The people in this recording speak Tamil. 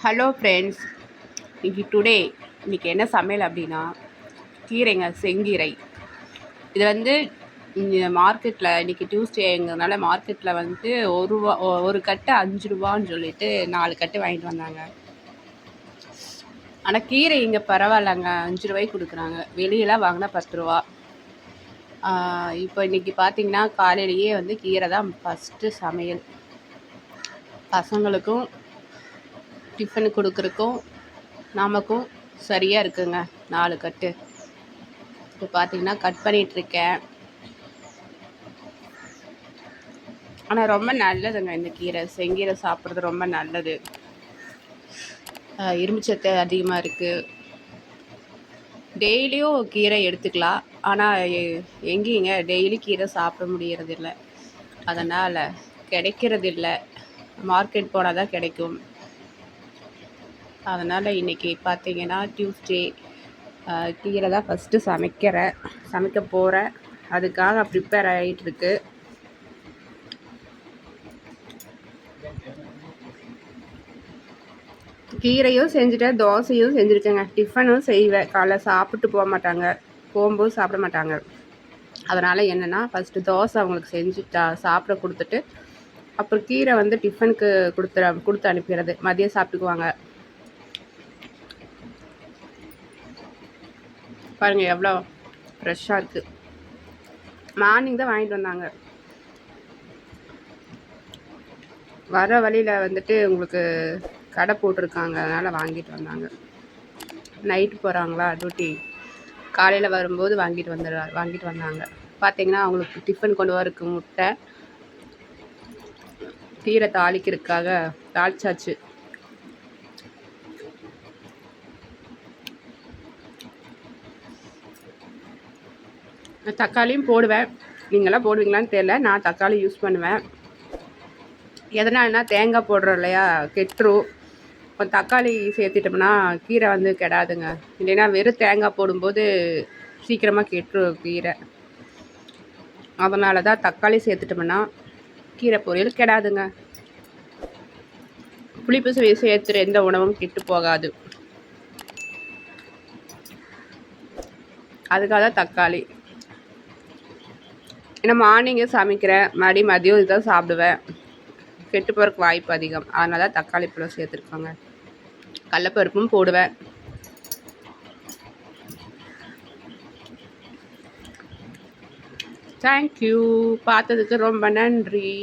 ஹலோ ஃப்ரெண்ட்ஸ், இன்னைக்கு என்ன சமையல் அப்படின்னா கீரைங்க, செங்கீரை. இது வந்து மார்க்கெட்டில் இன்றைக்கி டியூஸ்டேங்கிறதுனால மார்க்கெட்டில் வந்து ஒரு கட்டு 5 ரூபான்னு சொல்லிட்டு 4 கட்டு வாங்கிட்டு வந்தாங்க. ஆனால் கீரை இங்கே பரவாயில்லங்க, 5 ரூபாய்க்கு கொடுக்குறாங்க. வெளியெல்லாம் வாங்கினா 10 ரூபா. இப்போ இன்றைக்கி பார்த்திங்கன்னா காலையிலேயே வந்து கீரை தான் ஃபஸ்ட்டு சமையல். பசங்களுக்கும் டிஃபனுக்கு கொடுக்குறக்கும் நமக்கும் சரியாக இருக்குங்க. 4 கட்டு இப்போ பார்த்திங்கன்னா கட் பண்ணிகிட்ருக்கேன். ஆனால் ரொம்ப நல்லதுங்க இந்த கீரை. செங்கீரை சாப்பிட்றது ரொம்ப நல்லது. இரும்புச்சத்து அதிகமாக இருக்குது. டெய்லியும் கீரை எடுத்துக்கலாம். ஆனால் எங்கேங்க டெய்லி கீரை சாப்பிட முடியறதில்ல. அதனால் கிடைக்கிறதில்ல. மார்க்கெட் போனால் தான் கிடைக்கும். அதனால் இன்றைக்கி பார்த்திங்கன்னா டியூஸ்டே, கீரை தான் ஃபஸ்ட்டு சமைக்க போகிறேன். அதுக்காக ப்ரிப்பேர் ஆகிட்டுருக்கு. கீரையும் செஞ்சுட்டேன், தோசையும் செஞ்சுருக்கேங்க. டிஃபனும் செய்வேன். காலைல சாப்பிட்டு போகும்போது சாப்பிட மாட்டாங்க. அதனால் என்னென்னா ஃபஸ்ட்டு தோசை அவங்களுக்கு செஞ்சு சாப்பிட கொடுத்துட்டு அப்புறம் கீரை வந்து டிஃபனுக்கு கொடுத்து அனுப்பிடுறது. மதியம் சாப்பிட்டுக்குவாங்க. பாருங்கள் எவ்வளோ ஃப்ரெஷ்ஷாக இருக்குது. மார்னிங் தான் வாங்கிட்டு வந்தாங்க. வர வழியில் வந்துட்டு உங்களுக்கு கடை போட்டிருக்காங்க, அதனால் வாங்கிட்டு வந்தாங்க. நைட்டு போகிறாங்களா டியூட்டி, காலையில் வரும்போது வாங்கிட்டு வந்தாங்க. பார்த்திங்கன்னா அவங்களுக்கு டிஃபன் கொண்டு வரக்கு முட்டை, கீரை தாளிக்கிறதுக்காக தாளிச்சாச்சு. தக்காளியும் போடுவேன். நீங்களாம் போடுவீங்களான்னு தெரியல. நான் தக்காளி யூஸ் பண்ணுவேன். எதனால்னா தேங்காய் போடுறோம் இல்லையா, கெட்டுரும். இப்போ தக்காளி சேர்த்துட்டோம்னா கீரை வந்து கெடாதுங்க. இல்லைன்னா வெறும் தேங்காய் போடும்போது சீக்கிரமாக கெட்டுரும் கீரை. அதனால தான் தக்காளி சேர்த்துட்டோம்னா கீரை பொரியல் கெடாதுங்க. புளிப்பு சேர்த்துற எந்த உணவும் கெட்டு போகாது. அதுக்காக தான் தக்காளி. ஏன்னா மார்னிங்கே சமைக்கிறேன், மதியம் இதுதான் சாப்பிடுவேன். கெட்டு போகிறதுக்கு வாய்ப்பு அதிகம். அதனால தான் தக்காளி பழம் சேர்த்துருக்கோங்க. கடலப்பருப்பும் போடுவேன். தேங்க்யூ. பார்த்ததுக்கு ரொம்ப நன்றி.